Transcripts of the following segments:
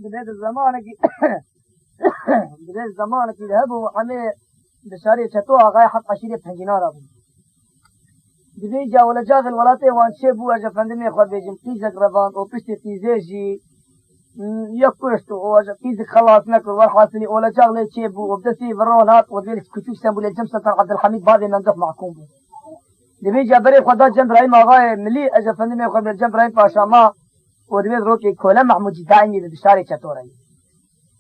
بدأت الزمانك بدأت الزمانك يذهبوا وحمي بشاري شتوها غاية حط عشيرة بحنجنار أبو دبي جا ولا جاغ الولاتي وان شبوا أجا فندمي أخوة بيجم قيزك رفان أو بشتي قيزيجي يكوشتو أو أجا قيزك خلاص نكر والحاصلي ولا جاغ لي شبوا وبدسي فرون هات وديلس كتوش سنبو للجم سلطان عبد الحميد بعضي منقف معكم بو دبي جا بري خدا جنب رأيما غاية ملي أجا فندمي أخوة بيجم رأيم باشا ما ودبي روكي كولا محمود جدائني بشاري شتوري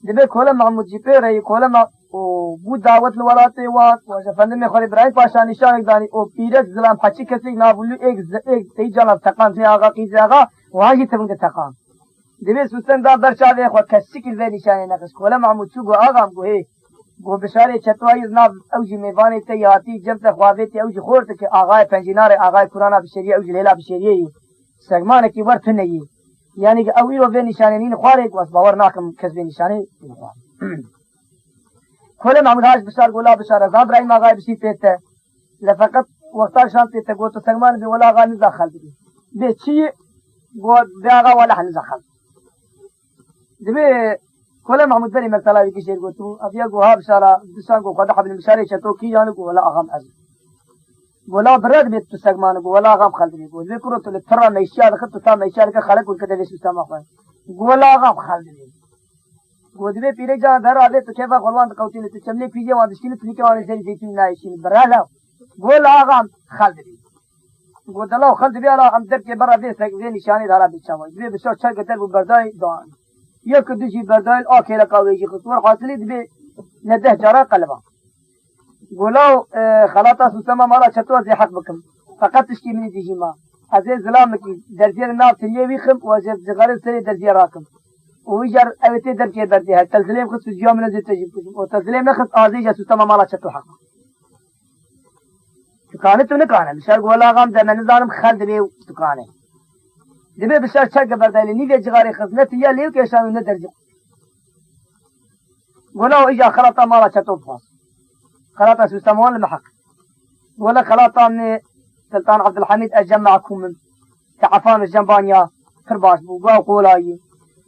دبي كولا محمود جبيري كولا ما وبود دعوت الولاتي وات وشفندم خوري براي پاشا نشانك داني او پیرت ظلام حچي کسی نابلو ایک تی جانب تقام تی آقا قیزی آقا واجی تبنگ تقام دبي سوستن دا برشاوه خود کسی که وی نشانه نقش کولا محمود چو گو آقام گو هی گو بشاره چطوایی ناب اوجی میوانی تیاتی جمت خواهی تی اوجی خورت که آقای پنجینار آقای قرانا بشریه اوجی لیلا بشریه سگمان کی ورت نهی یعنی که اوی رو وی نشانه نین خواره که باور ناکم کس وی نشانه نین خواره كل محمود هاش بشار قولا بشار زاد رأي ما غايب شيء تيته لفقط وقتها شان تيته قوتو سلمان بي ولا غا نزاخل بي شيء قوت بياغا ولا حنزاخل دبي كل محمود بري مكتلا بي كشير قوتو ابيا قوها بشارة بشان قو قدح بن مشاري شتو كي جانو قو ولا اغام أزل قولا برد بيت تو سلمان قو ولا اغام خلد بي قوت ذكرو تو لترى ميشيا لخطو تا ميشيا لك خلق والكده ليش بسام اخوان قولا اغام خلد بي گودبه پیره جان در آده تو چه وقت قربان قوتی تو چمنه پیجه وان دشکینه تو نیکه وان زری زیتون نایشین برالا گول آقام خالد بی گودلا خالد بی الا هم در که برا بی سگ بی نشانی دارا بیچوای بی بسیار چای قدر بو بردای دان یک دوشی بردای آکیلا کاویجی خطور حاصلی بی نده جارا قلبا گولاو خلاطا سوسما مالا چطور زی حق بکم فقط تشکی منی دیجی ما از ظلام کی در زیر ناب تلیه ویخم و از زغال سری در زیر راکم ويجر أبتي درجة درجة التزليم خد في اليوم من زيت تجيب والتزليم نخد آزيج سوتما مالا شتو حق تكانت ونكانه بشار ولا غام ده من نظام خالد بيو تكانه دبي بشار شق بردالي نيجي جغاري خزنة يا ليو كيشان ندرجة ولا إجا خلاطة مالا شتو بخاص خلاطة سوتما المحق ولا خلاطة من سلطان عبد الحميد أجمعكم من كعفان الجنبانيا خرباش بوقا وقولاي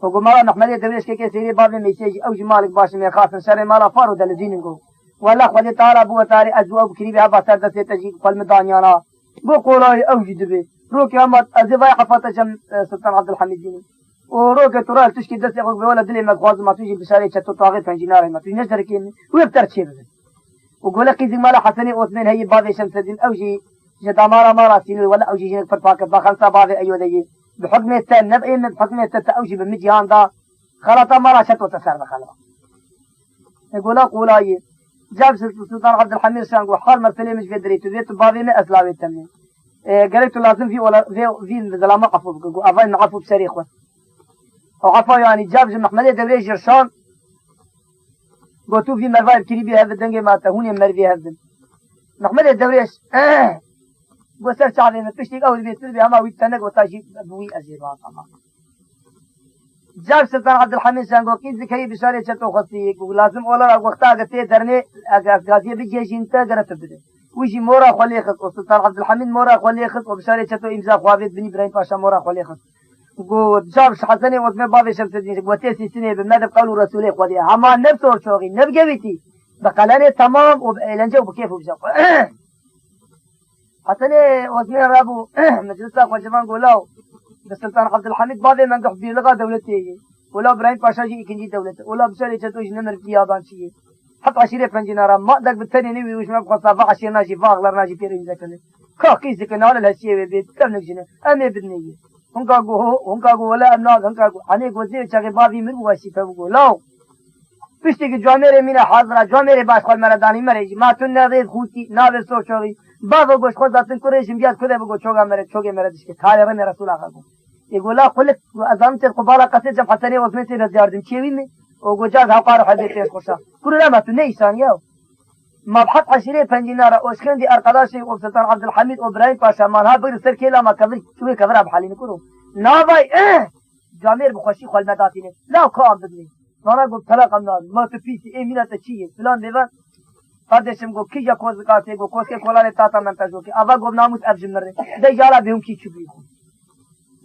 وقو مالا نحمد دبيش كي سيري باب ميساج او جمالك باش من خاف شر مالا فارو دلزين نقول ولا خدي تعالى ابو تاري ازو ابو كريبي هبا سر دسي تجي قل مدانيانا بو قولاي او جدبي روكي امات ازباي حفظت جم سلطان عبد الحميد دين وروكي ترال تشكي دسي ولا دلي مغواز ما تجي بشاري تشتو طاغي فنجينار ما تجي نجر كين ويبتر شيء وقول لك زي مالا حسني اوثمن هي باب شمس الدين اوجي جدامارا مالا سينو ولا اوجي جنك فرفاك بخلصه باب ايو دي بحكم التن نبئي من بحكم التأوجي بمجيان دا خلطة مرة شتو تسار بخلوة يقول قولاي جاب سلطان عبد الحميد شانقو حال مرتلي مش قدري تبيت بابي ما أسلاوي التمنين قالت لازم في ولا في زلامة عفو بقو أفاين عفو بسريخ أو عفو يعني جاب محمد دوري جرشان قلتو في مرفاي بكريبي هذا الدنجي ما تهوني مرفي هذا محمد الدوريش بسر شعبي من تشتيك أول بيصير بهما ويتنق وتاجي بوي أزيبان طبعا جاب سلطان عبد الحميد شانقو كيز ذكي بشاري شتو خصيك ولازم أولا وقتها قتي درني قاضي بيجي تقدر تبدأ ويجي مورا خليخت وسلطان عبد الحميد مورا خليخت وبشاري شتو إمزا خوابيت بني إبراهيم باشا مورا خليخت وجاب حسني وزمي بابي شمس الدين وتيسي سنة بمدب قالوا رسولي خدي هما نفس ورشوغي نبقى بيتي بقلاني تمام وبإلنجا وبكيف وبجاق حسني وزمي رابو مجلسة وجبان قولاو بسلطان عبد الحميد بابي من قحبي لغا دولتي ولا إبراهيم باشا جي إكنجي دولته ولا بشاري شتوش نمر في يابان شيء حط عشيرة فرنجينارا ما دك بالتاني نبي وش ما بخصا فعشير ناجي فاغلر ناجي بيرين ذكرني كاكيز ذكرنا على الهشية بيت كم نجنا أمي بدنية هنكا قو ولا أمناك هنكا قو عني قوزير شاقي بابي من واشي فبقو لاو بشتي که جامعه مینا حاضره جامعه باش خود مردانی مریجی ما تو نرید خوتی ناور سو چوغی بابا گوش خود داتن کریشم بیاد کده بگو چوغا مرد چوغی مردش که تاله رمی رسول آقا گو يقول قلت أزامت القبالة قصير جم حسني وزمتي رزياردم شيويني وجاز هقارو حديثي خوشا كل لما تنيسان ياو ما بحط عشرين بنجينارا وشكندي أرقداشي وسلطان عبد الحميد وإبراهيم باشا مالها بير سركي لما كبر شوي كبرها بحالي نكرو نافاي جامير بخوشي خال مداتيني لا كاب بدني أنا قلت طلاق النار ما تفيسي إيه مينا تشيه فلان ديفان قدشم قلت كي جاكوز قاتي قلت كوسكي كولاني تاتا من تجوكي أبا قلت ناموس أفجم نري دي جالا بهم كي تشبيهم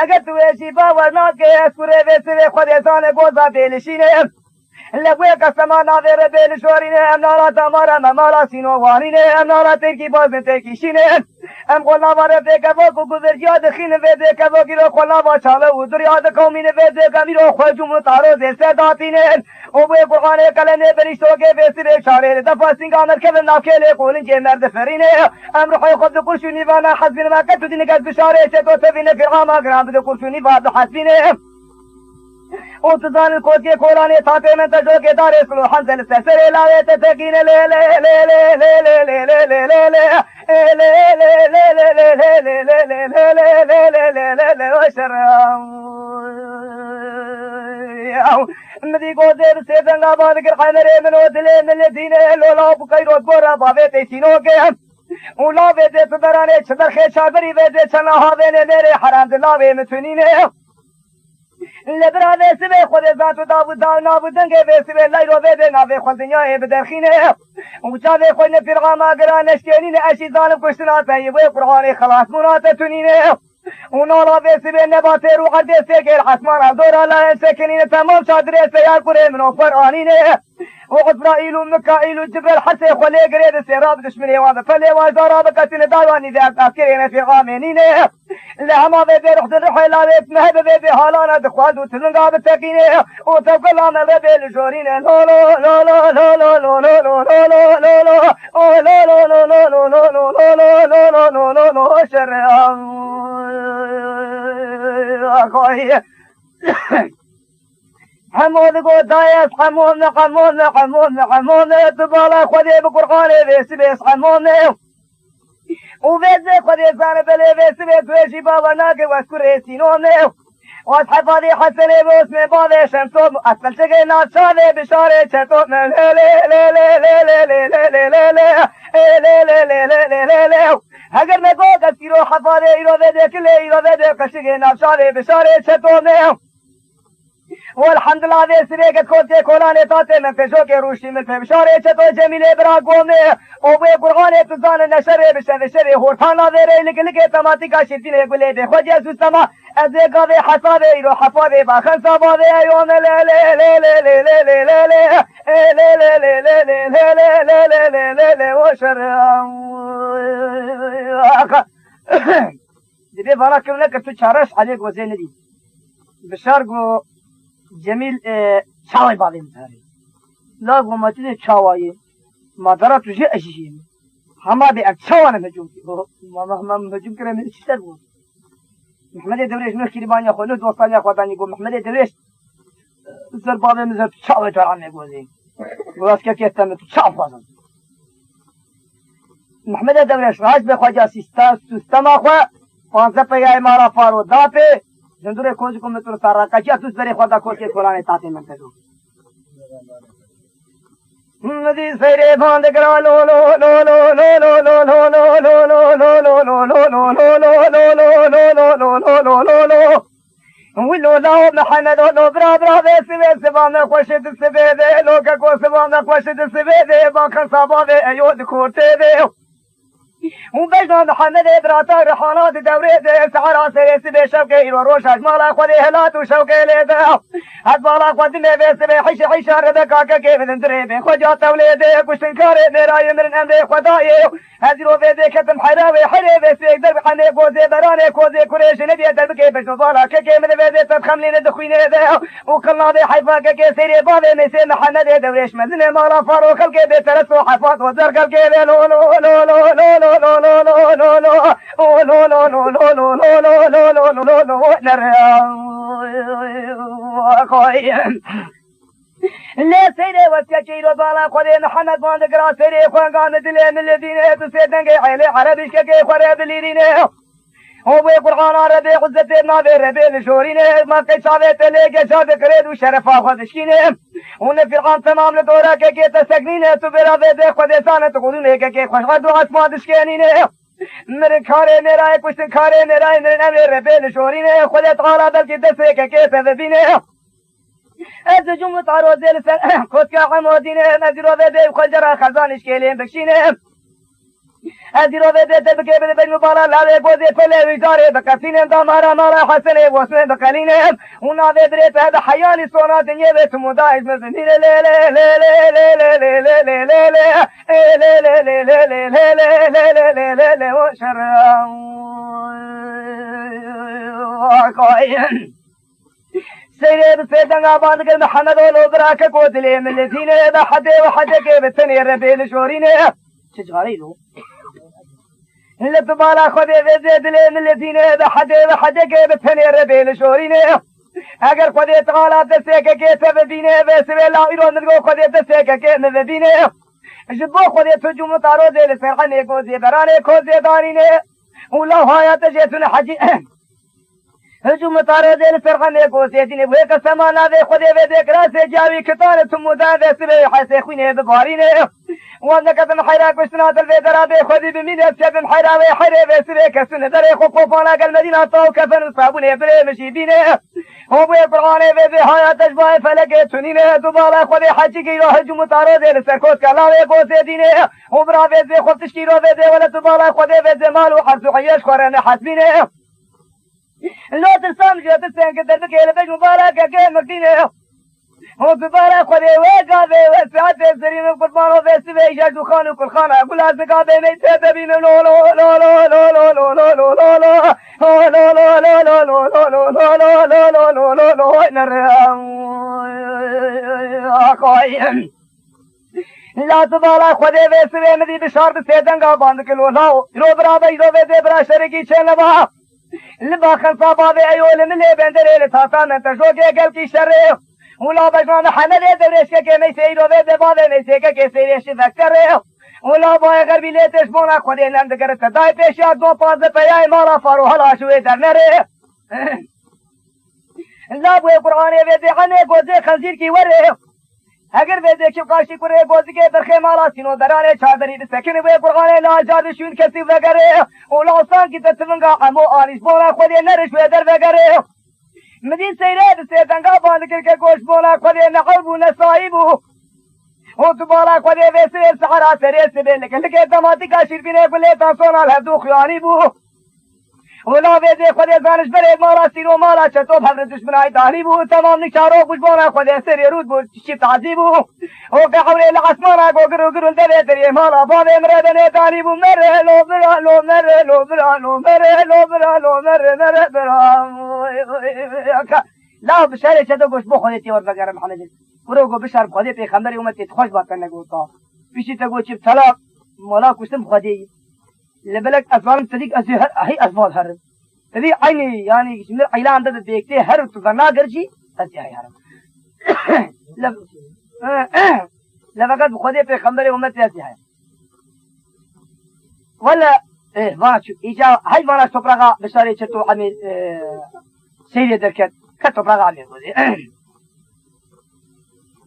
اگر تو ایشی باور ناکه اسکوره ویسوی خودستان گوزا بیلشینه لگوی قسما ناویر بیلشورینه ام نارا تمارا ممارا سینووانینه ام نارا ترکی بازن ترکیشینه ام قلنا واره پیکبا کو گذرجیاد خین ویده کبا گیرو قلنا با چاله و دریاد قومین ویده کمیرو خوجوم تارو زیسته داتینه او بوی قرآن کلنه بریشتو که بیسی بیشاره دفا سینگا مرکب ناکیلی قولن جه مرد فرینه ام روحی خود قرشونی وانا حزبین ما کتو دینگز بشاره چطو تبین فرعاما گرام بده قرشونی واد حزبینه او تزان الكوتي كولاني تاتي من تجوكي دار اسلو حنزل السسر لاوي تتقين لي لي لي لي لي لي لي لي لي لي لي وشر مدي قودر سيدنا بانكر حمري من ودلي من الذين لولا بكيرو بورا بابي تيسينوكي ولا بيدي تدراني چدر خيشادري بيدي چنا هاوين ميري حرام دلاوي متونيني لبرا ویسوی خود ذات و داو داو نابودنگه ویسوی لیرو ویده ناوی خود دنیای بدرخینه اوچا وی خوی نفرغاما گران اشکینین اشی ظالم کشتناتا یوی قرآن خلاص مناتا تونینه ونالا ویسوی نبات رو عرده سیکر حسمان عبدورا لا سکنین تمام شادره سیار کره منو فرعانینه وعزرائيل وميكائيل وجبريل حتى يخلي قريد سيراب دشمني وانا فلي وزارة بكتين داواني ذاك أفكرين في غامينين لهما بيبي رحت الرحي لا بيت مهب بيبي هالانا دخواد وتنقى بالتكين وتوكل عنا بيبي لجورين لو لو لو لو لو لو لو لو لو لو لو لو لو شر أخوي حمود قد دايس حمود تبالا خدي بقرآن بيس حمود وبيز خدي زان بلي بيس توشي بابا ناقي واسكر سينون واصحابي حسن باسم بابا شمسو اصل شيء ناشاده بشاره چتو لا لا لا لا لا لا لا لا لا اگر میں کو کسیرو حفاظه ایرو بده کله ایرو بده کشگه ناشاده بشاره چتو والحمد لله ذي سريقة كوتي كولاني تاتي من فشوكي روشي من فبشاري چتو جميلي براغومي وبي قرغاني تزان النشري بشري هورتانا ذيري لكي تماتي كاشرتين يقولي بي خوجي اسو السما ازي قاضي حسابي يرو حفاظي باخن صاباضي ايوم لي لي لي لي لي لي لي لي لي لي وشر دبي براكم لك تشارش عليك وزين دي بشارقو جمیل چاوی باقی متاری لا گماتین چاوی مادر تجی اشیشیم همه به اکچوانه مجوم کی ما مجوم کرده من چیزی بود محمد درویش مشکلی بانی خودت دوستانی خودانی گو محمد درویش زر باقی مزر چاوی تران میگوزی گوش که کتم تو چاو بازم محمد درویش راج به خواجه سیستم آخوا 15 پیگاه مارا فارو داپه زندور کوچ کو متر سارا کچا تو سره خدا کو کے کولانه تاتے من تدو ندی سره باند کرا لو لو لو لو لو لو لو لو لو لو لو لو لو ولو لا محمد لو برا برا بس سبان خوشت سبيده لو كو سبان خوشت سبيده با خصابه ايود کوته وبجنا محمد براتا رحالات دوريد سعرا سيس بشوكي وروش اجمالا خذي هلات وشوكي ليدا هدبالا خذي ميبس بحش حش ردكاكا كيف ندري خجا توليد كشتنكار مراي من امر خداي هذلو بيدي كتم حراوي حريب سيك درب حني كوزي براني كوزي كريش ندي درب كيف نزالا كي من بيدي تدخملين دخوين ذا وكلنا بي حيفا كي سيري بابي مسي محمد دوريش مزن مالا فاروق الكي بترسو حفاظ وزرق الكي لو لو لو لو لو لو لو لو لو لو لو لو لو لو لو لو لو لو لو لا سيدي وسكيرو بالا خذي محمد باند قرا سيدي خوان قام دلي من الذين تسيدن علي عربي كي خرب ليرين هو قرآن عربي عزت ما بربي لشورين ما كشافه تلقى شاف كريد وشرف خدشين ونفرقان تمام لدورا كي تسكنين تبرا بده خدسانه تقولون كي خوشغد واسما دشكينين من كاره میرا کچھ کاره میرا من امر ربل شورين خدت تعالى بل دسه كي تذبين از جمله تعرض دل كوت كعمودين نذرو بده خجر خزان اشكيلين بكشين ازیرو ویده تبکه بده بین مبالا لاله گوزی پله ویداره بکسینه دامارا مالا حسنه واسنه بقلینه اونا ویدره تهد حیانی سونا دنیه به تمودایز مزنی لی لی لی لی لی لی لی لی لی لی لی لی لی سيري بسيدنا عبادك المحمد والوبراك قوتلي من الذين إذا حد وحدك بتني ربي لشورين تجاري له اللي تبالا خذي بزيد لي من الذين إذا حد وحدك بتني ربي لشورين اگر خودی تغالا دسته که سبب دینه به سبب لا ایران نگو خودی دسته که نبدینه جبو خودی تجمع تارو دل سرقنه کوزی برانه کوزی دارینه اولا حیات جیتون حجی هجوم تاره دل فرقانه کوزی دینه بوی کسمانا ده خودی به دکرا سے جاوی کتار تمودا ده سبب حسی خوینه ببارینه وانا كتن حيرا كشتنا دل درا ده خودي بمين سبب حيرا وحيرا بسبب كسن در خوفانا قال مدينه تو كفن صابونه بره مشيبينه هو بالقرآن في حياة أشباه فلك تنينه دوباره خود حجی کی راه هجوم تارو دل سرکوت کلاوه گوزه دینه و برا وزه خود تشکی رو وزه ولی دوباره خود وزه مال و حرس و عیش خورنه حسبینه لو تسام جو تسان که در بکیل بج مبارک که مکدینه و دوباره خود وگاوه و ساعت سرین قربان و وزه و ایجاج و خان و کل خانه گلاز بگاوه میته ببین لو لو لو لو لو لو لو لو لو لو لا تبالا خودی ویسوی مدی بشار بسیدنگا باند کلو لاو رو برا بیدو ویده برا شرکی چه لبا لبا خنصا بابی ایول ملی بندره لطاسا من تشوکی گل کی شره اولا بجان حمله دورشکه که میسی رو ویده باده میسی که سیریشی فکره اولا باید غربی لیتش بونا خودی نمدگر تدای پیشیاد دو پازده پیای مالا فارو حلا شوی در نره لا بوی قرآنی ویدی حنه گوزی خنزیر کی وره اگر ویدی کم قاشی کره گوزی که برخی مالا سینو درانه چادری بسکن بوی قرآنی لا جاد شون کسی وگره اولا آسان کی تتفنگا امو آریش بونا خودی نرش ویدر وگره مدین سیره بسیدنگا باندکر که گوش بونا خودی نقل بو نسایی بو و دوباره خودی ویسه سحرا سریع سبیل لکه دماتی کا شیربینه بله تانسونا لحظو خیانی بو اولا ویزه خودی زانش برید مالا سینو مالا چطوب حضرت دشمنای دانی بو تمام نکارو خوشبانا خودی سری رود بو شیب تعذیب بو او که حولی لعصمانا گو گرو گرو دوی دری مالا بابی مردن دانی بو مره لو برا لو مره لو برا لو مره لو برا لو مره مره برا لا بشاره چطور گوش بو خودی تیور بگرم حمد برو گو بشار خودی پیغمبری اومد خوش باتن نگو تا پیشی تا گو چیب طلاق مولا کشتم خودی لبلك أسوار صديق أزهر هي أسوار هرب هذه عيني يعني شمل عيلان ده بيكتي هرب تظنا قرشي أزهر هرب لفقد بخدي في خمري ومتى أزهر ولا إيه واشو إيجا هاي وانا سبراغا بشاري شتو عمي سيدي دركت كتبراغا عمي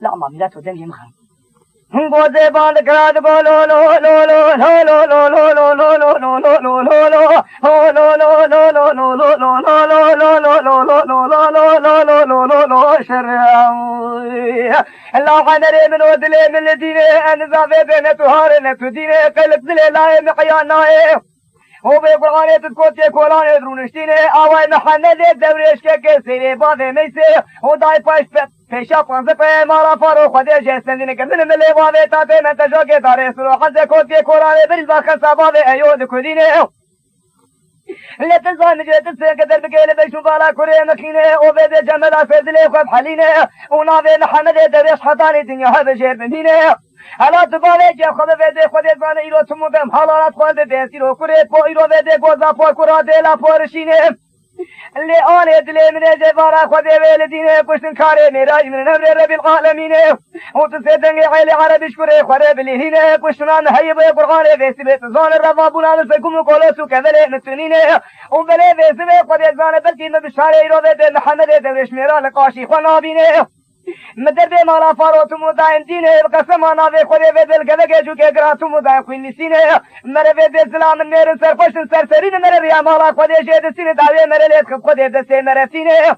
لا ما ميلاتو دنجي مخان گوزه باند کرد گو لو لو لو لو لو لو لو لو لو لو لو لو لو لو لو لو لا حنري من ودلي من الدين أن زافي بين تهار نتدين قلت دلي لا مقيانا هو بقرآن تذكرت كولان درونشتين آوای محمد دورش که سری باده میسه و دای پاش پیشا پانزه پی مالا فارو خودی جستندین کردن ملی باده تا تی منتجا که داره سرو حزه کود که کولان بریز باخن ساباده ایود کدینه لتزان جيت السكدر بقيل بيشو بالا كوري مكينه وبيد جمال فزلي خب حلينه ونافي محمد دريش حطاني دنيا هذا شير بنينه الا تبالي جي خود بيد خود زان ايرو تمو بهم حالات خود بيسيرو كوري بو ايرو بيد گوزا پو كورا دلا پورشينه اللي آنه دلي من جبارا خود ويل دينه كشتن كاري ميراج من نمر رب العالمين وتصدق عيل عربي شكري خوري بليهينه كشتنان هيب قرآن ويسبت زان الربابونا نسكم كولوسو كذلك نتنينه وبلي ويسبت خود زان بلكي نبشاري ايرو بيد محمد دورش ميرا لقاشي خنابينه مدر به مالا فاروت مدائن دینه قسمانا به خود به دل گله جو که گرات مدائن خوین نسینه مره به دل سلام نیر سرفش سرسرین مره ریا مالا خود جد سینه داوی مره لیت خود دسته مره سینه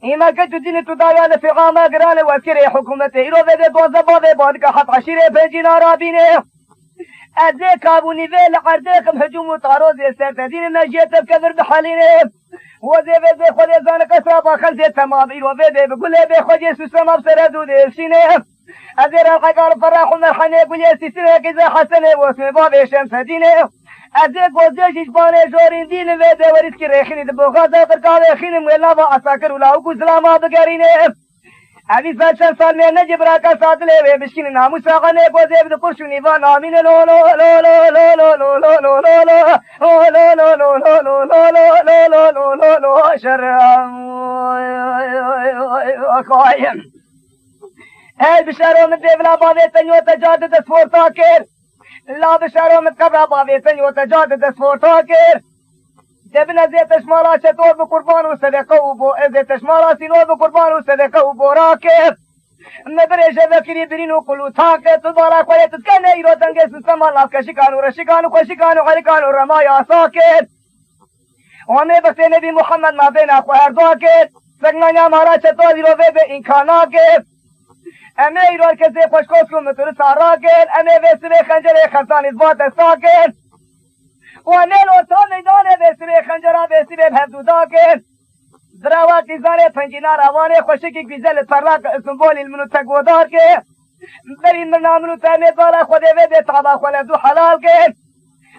ایما که تو دین تو دایان فقامه گرانه وزکره حکومت ایرو ویده دوازه بابه بادگه حد عشیره پنجینا را بینه ازه کابونی ویل عردکم هجوم و تاروز سرتدین نجیت بکذر بحالینه وزه ویده خود ازان قصرا با خلزه تمام ایرو ویده بگوله بی خودی سوسم افسر دوده سینه ازیر الحقار فراح و مرحنه گوله سیسنه کزه حسنه واسم بابه شمس دینه ازه گوزه جشبانه جورین دین ویده وریس کی ریخینی دبوغازه قرقاوه خینم ویلا با عساکر ولاو کو سلاما بگرینه ابي فاتن صار لنا جبراك صاد لي بشكين ناموس غني بوزي بد قرشني فان امين لو لو لو لو لو لو لو لو لو لو لو لو لو لو لو لو لو شر قايم هاي بشارو من دبلا بابي تنيو تجادد سفور تاكر لا بشارو من قبل بابي تنيو تجادد سفور تاكر دبنا زيت شمالا شتور بقربان وصدقه وبو زيت شمالا سينور بقربان وصدقه وبو راكب نبري شبكري برينو كلو تاكت تضارا قوية تتكن ايرو تنجس السمالا كشكانو رشكانو كشكانو عليكانو رمايا ساكت ومي بس نبي محمد ما بين اخو ارزاكت سقنا مارا شتور ايرو بي انكاناكت امي ايرو الكسي خوشكوسكو متر ساراكت امي بسبي خنجري خلطان اثبات ساكت ونلو تو میدان بسری خنجرا بسری بهدو داکن دراوات زانه پنجینا روانه خوشکی گیزل تراک سمبول المنو تگودار که برین من نامنو تانه دارا خود ویده تعبا خولدو حلال که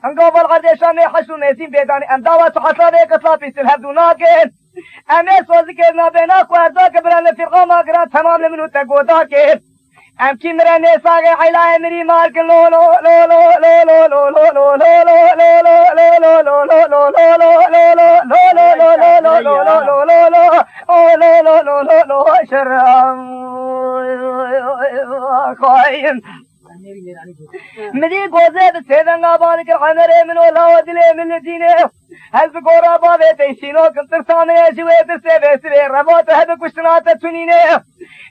انقابل غردشان حشو میسیم بیدانی امداوات حصابه قصلا پیسل هدو ناکن امی سوزی که نابینا کواردا که بران فرقا ماگران تمام المنو تگودار که ام کی میرا نیساگ عیلای میری مارک لو لو لو لو لو لو لو لو لو لو شرم قایم مدی گوزه بسیدن آبان که عمره من ولا ودلی من دینه حزب گورا بابه تیشینو کم ترسانه شوی ترسه بسیبه رباط هد کشتنات تونینه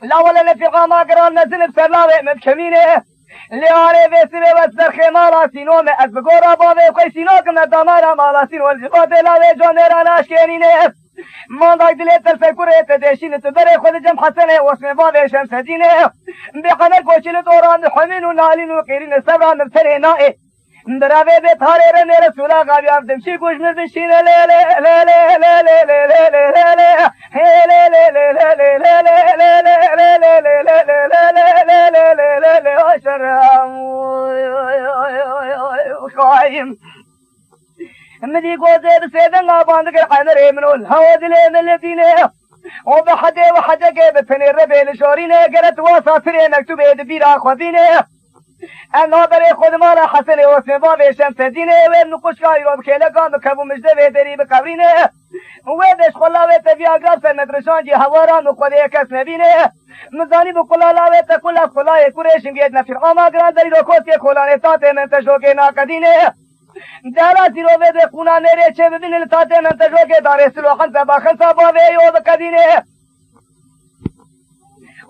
لا ولا نفقا ما قران نزل بسرلاوه مبكمينه لياري بسيبه بسر خمالا سينو me از بگورا بابه خوی سينو کم ندامارا مالا سينو الجباته لاوه جانيرا ناشكينينه مانداك دلي ترسه كوره تدشينه تبره خود جم حسنه واسم بابه شمس دينه بحنر كوشل دوران حمين ونالين وقيرين سبرا مبتره نائه دراوه به تاره رنه رسولا غابیاب دمشی گوش مردشینه لی لی لی لی لی لی لی لی لی مدي قوزي بسيدن غابان ذكر حنري منو الهواد لي من الذين وبحدي وحدك بتفني الربيل شورينه قلت واساطري مكتوبه دبيرا خذينه انا بري خود مالا حسني واسم بابي شمس دينه وين نقوش كايرو بكيله كان بكبو مجده دري بقبرينه ويدش خلاوه تبيا قرب سنترشان جي هوارا مخوده كس نبينه مزاني بقلالاوه تقول خلاي قريشم جيد نفر عما قران دري روكوتي خلانه تاتي من تشوكي ناقدينه دارا زيروه ده خونا نيره چه ببين التاتي من تشوكي داره سلوخن سباخن سبابه يوض قدينه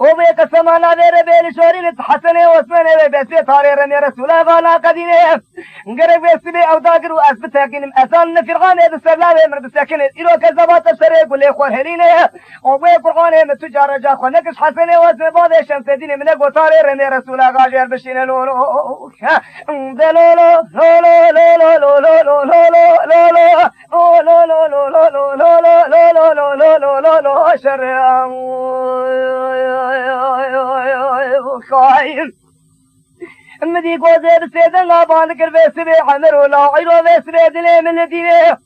وبه قسمانا دير بيل شورين حسنه واسمنه بسي تاري رمي رسول الله قدينه غرب بسبي او داغرو اسبت ساكن اسان فرغان بسلاوه مرد ساكن ايرو كذبات سره قول خور هلينه وبه قران متجار جا خنكش حسنه واسم باب شمس دين من غوتاري رمي رسول الله غاجر بشين لو لو لو لو لو لو لو شر قايم مدي قوزي بسيدن غابان ذكر بسبي حمر ولا عيرو بسبي دلي من الدينه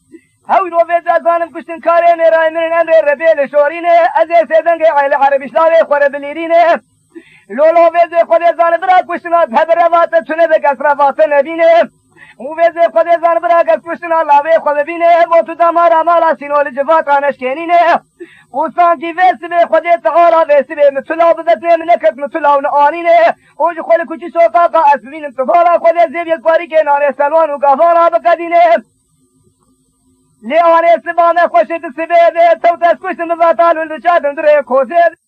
هاويرو بيزا زانم كشتن كارين راي من الامر ربيل شورينه ازي سيدن قايل عربي شلاوي خور بليرينه لولو بيزي خودي زان برا كشتنات هبروات تنه بكسرات نبينه وبيزي خودي زان برا كشتنا لاوي خود بينه موت دمار مالا سينو لجفات انشكينينه وسانجي بسبي خودي تعالى بسبي مثلا بدتني منكت مثلا ونقانينه وجي خولي كوشي سوقاقا اسبين انتظارا خودي زيب يلقاري كناني سلوان وقافارا بقدينه لي آني سبانه خوشي تسبي توتس كوشن بذاتال والبشاد اندره كوزيد